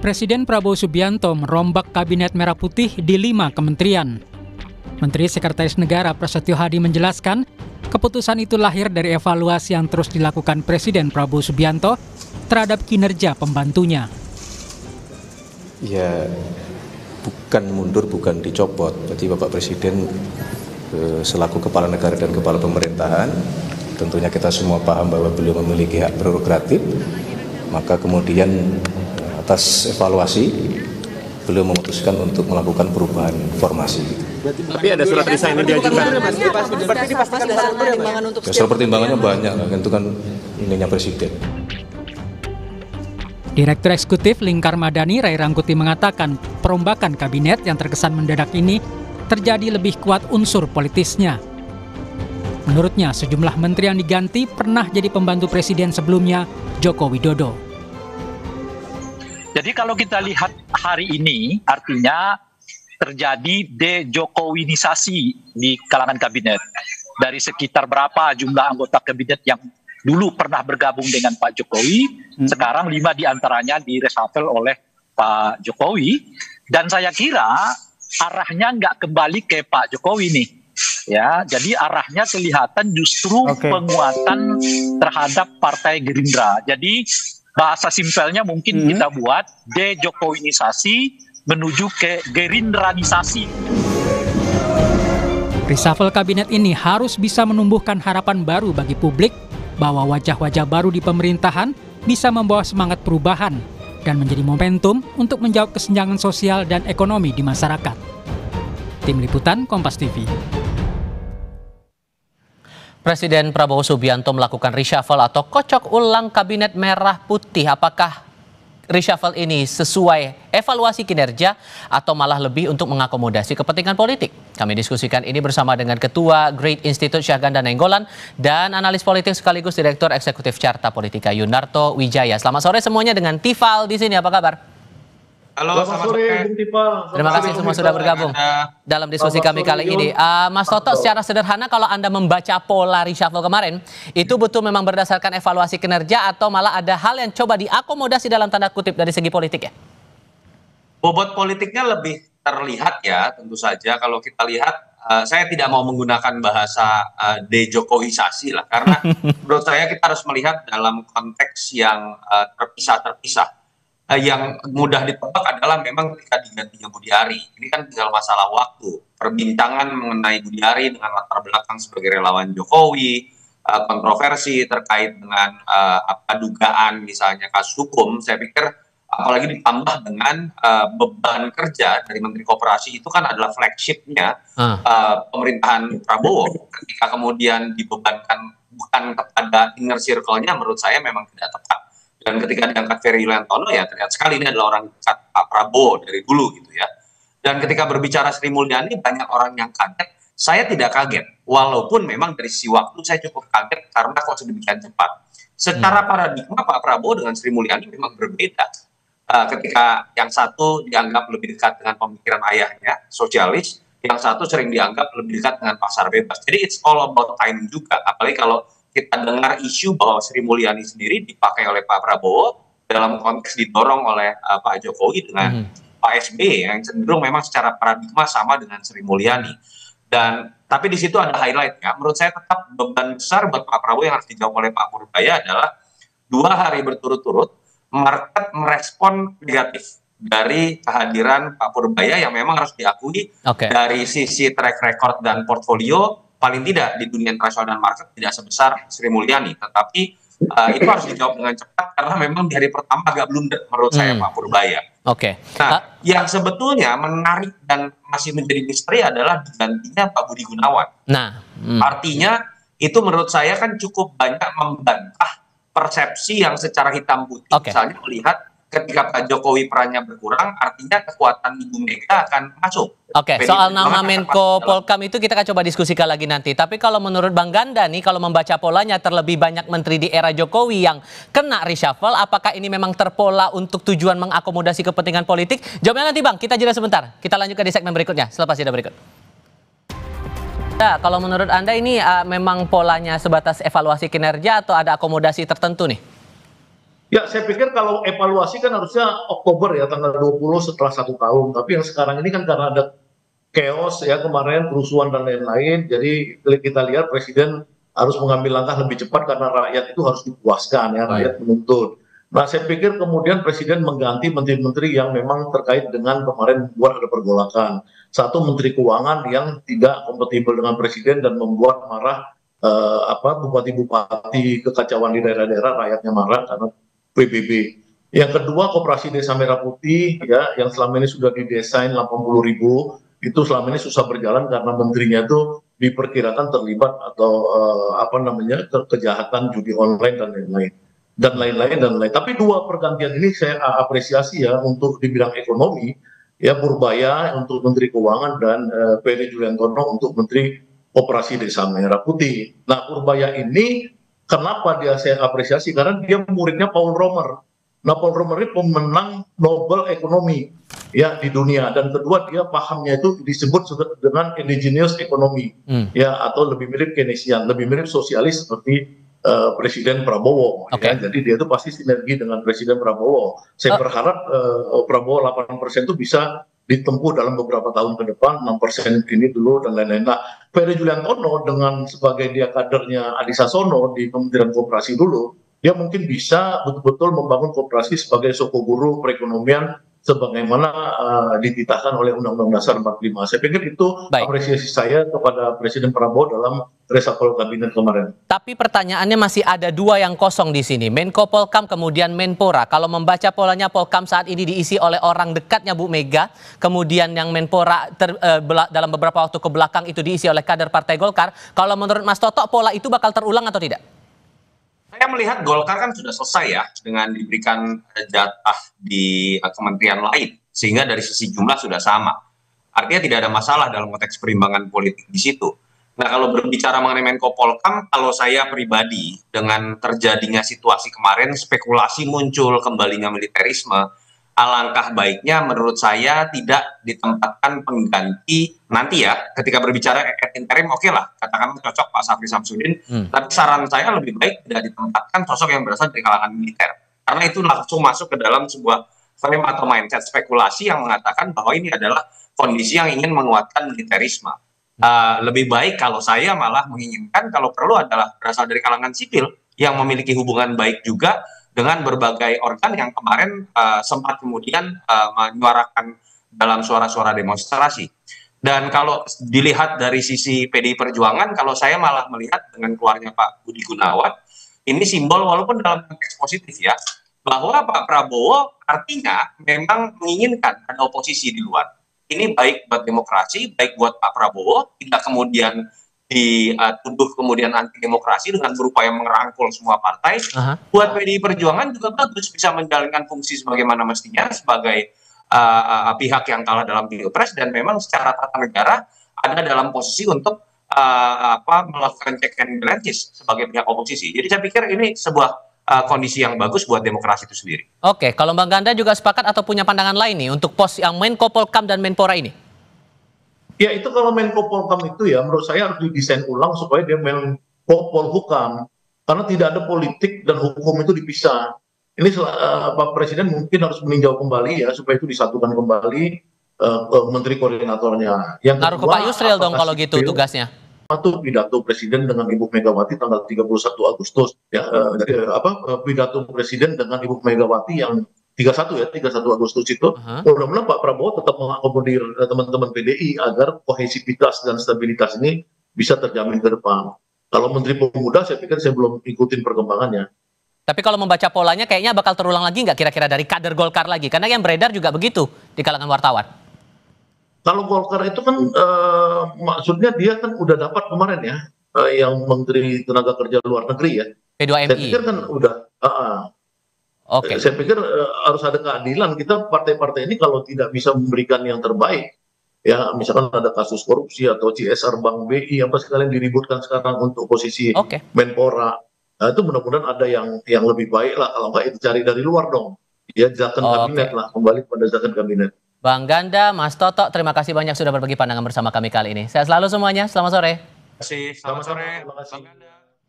Presiden Prabowo Subianto merombak Kabinet Merah Putih di 5 kementerian. Menteri Sekretaris Negara Prasetyo Hadi menjelaskan, keputusan itu lahir dari evaluasi yang terus dilakukan Presiden Prabowo Subianto terhadap kinerja pembantunya. Ya, bukan mundur, bukan dicopot. Jadi Bapak Presiden selaku Kepala Negara dan Kepala Pemerintahan, tentunya kita semua paham bahwa beliau memiliki hak prerogatif, maka kemudian atas evaluasi beliau memutuskan untuk melakukan perubahan formasi. Tapi ada surat resign yang diajukan. Ya, soal pertimbangannya banyak, itu kan ininya Presiden. Direktur Eksekutif Lingkar Madani Ray Rangkuti mengatakan perombakan kabinet yang terkesan mendadak ini terjadi lebih kuat unsur politisnya. Menurutnya, sejumlah menteri yang diganti pernah jadi pembantu presiden sebelumnya, Joko Widodo. Jadi kalau kita lihat hari ini, artinya terjadi de-Jokowinisasi di kalangan kabinet. Dari sekitar berapa jumlah anggota kabinet yang dulu pernah bergabung dengan Pak Jokowi, sekarang 5 diantaranya di-reshuffle oleh Pak Jokowi. Dan saya kira arahnya nggak kembali ke Pak Jokowi nih. Ya, jadi arahnya kelihatan justru penguatan terhadap Partai Gerindra. Jadi bahasa simpelnya mungkin kita buat de-Jokowinisasi menuju ke gerindranisasi. Reshuffle kabinet ini harus bisa menumbuhkan harapan baru bagi publik bahwa wajah-wajah baru di pemerintahan bisa membawa semangat perubahan dan menjadi momentum untuk menjawab kesenjangan sosial dan ekonomi di masyarakat. Tim Liputan Kompas TV. Presiden Prabowo Subianto melakukan reshuffle atau kocok ulang Kabinet Merah Putih. Apakah reshuffle ini sesuai evaluasi kinerja atau malah lebih untuk mengakomodasi kepentingan politik? Kami diskusikan ini bersama dengan Ketua Great Institute Syahganda Nainggolan dan analis politik sekaligus Direktur Eksekutif Carta Politika Yunarto Wijaya. Selamat sore semuanya dengan Tifal di sini. Apa kabar? Halo, selamat sore Bung Tifal. Terima kasih semua sudah bergabung dalam diskusi kami kali ini. Mas Toto, secara sederhana kalau Anda membaca pola reshuffle kemarin, itu betul memang berdasarkan evaluasi kinerja atau malah ada hal yang coba diakomodasi dalam tanda kutip dari segi politik ya? Bobot politiknya lebih terlihat ya, tentu saja kalau kita lihat, saya tidak mau menggunakan bahasa de-Jokowisasi lah, karena menurut saya kita harus melihat dalam konteks yang terpisah-terpisah. Yang mudah ditebak adalah memang ketika digantinya Budi Ari, ini kan tinggal masalah waktu. Perbincangan mengenai Budi Ari dengan latar belakang sebagai relawan Jokowi, kontroversi terkait dengan dugaan misalnya kasus hukum, saya pikir apalagi ditambah dengan beban kerja dari Menteri Koperasi itu kan adalah flagshipnya pemerintahan Prabowo. Ketika kemudian dibebankan bukan kepada inner circle-nya, menurut saya memang tidak tepat. Dan ketika diangkat Ferry Yuliantono, ya terlihat sekali ini adalah orang dekat Pak Prabowo dari dulu gitu ya. Dan ketika berbicara Sri Mulyani, banyak orang yang kaget. Saya tidak kaget, walaupun memang dari sisi waktu saya cukup kaget karena kok sedemikian cepat. Secara paradigma Pak Prabowo dengan Sri Mulyani memang berbeda. Ketika yang satu dianggap lebih dekat dengan pemikiran ayahnya, sosialis, yang satu sering dianggap lebih dekat dengan pasar bebas. Jadi it's all about timing juga, apalagi kalau kita dengar isu bahwa Sri Mulyani sendiri dipakai oleh Pak Prabowo dalam konteks didorong oleh Pak Jokowi dengan Pak SBY yang cenderung memang secara paradigma sama dengan Sri Mulyani. Dan tapi di situ ada highlight ya. Menurut saya tetap beban besar buat Pak Prabowo yang harus dijawab oleh Pak Purbaya adalah 2 hari berturut-turut market merespon negatif dari kehadiran Pak Purbaya yang memang harus diakui dari sisi track record dan portfolio paling tidak di dunia internasional dan market tidak sebesar Sri Mulyani, tetapi itu harus dijawab dengan cepat karena memang di hari pertama agak blunder menurut saya Pak Purbaya. Nah, yang sebetulnya menarik dan masih menjadi misteri adalah digantinya Pak Budi Gunawan. Artinya itu menurut saya kan cukup banyak membantah persepsi yang secara hitam putih. Misalnya melihat ketika Pak Jokowi perannya berkurang, artinya kekuatan Ibu Mega akan masuk. Soal nama Menko Polkam itu kita akan coba diskusikan lagi nanti. Tapi kalau menurut Bang Ganda nih, kalau membaca polanya terlebih banyak menteri di era Jokowi yang kena reshuffle, apakah ini memang terpola untuk tujuan mengakomodasi kepentingan politik? Jawabnya nanti Bang, kita jeda sebentar. Kita lanjutkan di segmen berikutnya, selepas jeda berikut. Kalau menurut Anda ini memang polanya sebatas evaluasi kinerja atau ada akomodasi tertentu nih? Ya, saya pikir kalau evaluasi kan harusnya Oktober ya, tanggal 20 setelah 1 tahun. Tapi yang sekarang ini kan karena ada chaos ya kemarin, kerusuhan dan lain-lain. Jadi kita lihat Presiden harus mengambil langkah lebih cepat karena rakyat itu harus dipuaskan ya, rakyat menuntut. Nah, saya pikir kemudian Presiden mengganti menteri-menteri yang memang terkait dengan kemarin membuat ada pergolakan. Satu, Menteri Keuangan yang tidak kompatibel dengan Presiden dan membuat marah bupati-bupati, kekacauan di daerah-daerah, rakyatnya marah karena PBB. Yang kedua, Koperasi Desa Merah Putih ya, yang selama ini sudah didesain 80.000, itu selama ini susah berjalan karena menterinya itu diperkirakan terlibat atau kejahatan judi online dan lain-lain. Tapi dua pergantian ini saya apresiasi ya untuk di bidang ekonomi ya, Purbaya untuk Menteri Keuangan dan Peri Juliantono untuk Menteri Koperasi Desa Merah Putih. Nah, Purbaya ini kenapa saya apresiasi? Karena dia muridnya Paul Romer. Nah, Paul Romer ini pemenang Nobel Ekonomi ya di dunia, dan kedua dia pahamnya itu disebut dengan indigenous economy ya, atau lebih mirip Keynesian, lebih mirip sosialis seperti Presiden Prabowo ya. Jadi dia itu pasti sinergi dengan Presiden Prabowo. Saya berharap Prabowo 8% itu bisa ditempuh dalam beberapa tahun ke depan, 6% ini dulu dan lain-lain. Nah, Ferry Juliantono dengan sebagai dia kadernya Adi Sasono di Kementerian Koperasi dulu, dia mungkin bisa betul-betul membangun koperasi sebagai sokoguru perekonomian sebagaimana dititahkan oleh Undang-Undang Dasar 45. Saya pikir itu apresiasi saya kepada Presiden Prabowo dalam reshuffle kabinet kemarin. Tapi pertanyaannya masih ada dua yang kosong di sini. Menko Polkam kemudian Menpora. Kalau membaca polanya, Polkam saat ini diisi oleh orang dekatnya Bu Mega. Kemudian yang Menpora dalam beberapa waktu kebelakang itu diisi oleh kader Partai Golkar. Kalau menurut Mas Toto, pola itu bakal terulang atau tidak? Saya melihat Golkar kan sudah selesai ya dengan diberikan jatah di kementerian lain, sehingga dari sisi jumlah sudah sama. Artinya tidak ada masalah dalam konteks perimbangan politik di situ. Nah, kalau berbicara mengenai Menko Polkam, kalau saya pribadi dengan terjadinya situasi kemarin, spekulasi muncul kembalinya militerisme, alangkah baiknya menurut saya tidak ditempatkan pengganti nanti ya, ketika berbicara interim oke lah, katakan cocok Pak Safri Samsudin, tapi saran saya lebih baik tidak ditempatkan sosok yang berasal dari kalangan militer, karena itu langsung masuk ke dalam sebuah frame atau mindset spekulasi yang mengatakan bahwa ini adalah kondisi yang ingin menguatkan militerisme. Lebih baik kalau saya malah menginginkan kalau perlu adalah berasal dari kalangan sipil yang memiliki hubungan baik juga dengan berbagai organ yang kemarin sempat kemudian menyuarakan dalam suara-suara demonstrasi. Dan kalau dilihat dari sisi PDI Perjuangan, kalau saya malah melihat dengan keluarnya Pak Budi Gunawan, ini simbol walaupun dalam konteks positif ya, bahwa Pak Prabowo artinya memang menginginkan ada oposisi di luar. Ini baik buat demokrasi, baik buat Pak Prabowo, tidak kemudian dituduh kemudian anti demokrasi dengan berupaya merangkul semua partai. Buat PDI Perjuangan juga bagus, bisa menjalankan fungsi sebagaimana mestinya sebagai pihak yang kalah dalam pilpres dan memang secara tata negara ada dalam posisi untuk melakukan check and balances sebagai pihak oposisi. Jadi saya pikir ini sebuah kondisi yang bagus buat demokrasi itu sendiri. Oke, kalau Bang Ganda juga sepakat atau punya pandangan lain nih untuk pos yang Menko Polkam dan Menpora ini? Ya, itu kalau Menko Polkam itu ya menurut saya harus didesain ulang supaya dia Menko Polhukam, karena tidak ada politik dan hukum itu dipisah. Ini Pak Presiden mungkin harus meninjau kembali ya supaya itu disatukan kembali ke Menteri Koordinatornya. Yang naruh ke Pak Yusril dong kalau gitu tugasnya. Satu, pidato Presiden dengan Ibu Megawati tanggal 31 Agustus ya, pidato Presiden dengan Ibu Megawati yang 31 Agustus itu, mudah-mudahan Pak Prabowo tetap mengakomodir teman-teman PDI agar kohesivitas dan stabilitas ini bisa terjamin ke depan. Kalau Menteri Pemuda saya pikir saya belum ikutin perkembangannya. Tapi kalau membaca polanya kayaknya bakal terulang lagi nggak kira-kira dari kader Golkar lagi? Karena yang beredar juga begitu di kalangan wartawan. Kalau Golkar itu kan maksudnya dia kan udah dapat kemarin ya, yang Menteri Tenaga Kerja Luar Negeri ya. P2MI. Saya pikir kan udah. Saya pikir harus ada keadilan. Kita partai-partai ini kalau tidak bisa memberikan yang terbaik, ya misalkan ada kasus korupsi atau CSR Bank BI apa sekalian diributkan sekarang untuk posisi Menpora, nah, itu mudah-mudahan ada yang lebih baik lah. Kalau nggak itu cari dari luar dong. Ya zakon kabinet lah, kembali pada zakon kabinet. Bang Ganda, Mas Toto, terima kasih banyak sudah berbagi pandangan bersama kami kali ini. Sehat selalu semuanya, selamat sore. Terima kasih, selamat sore.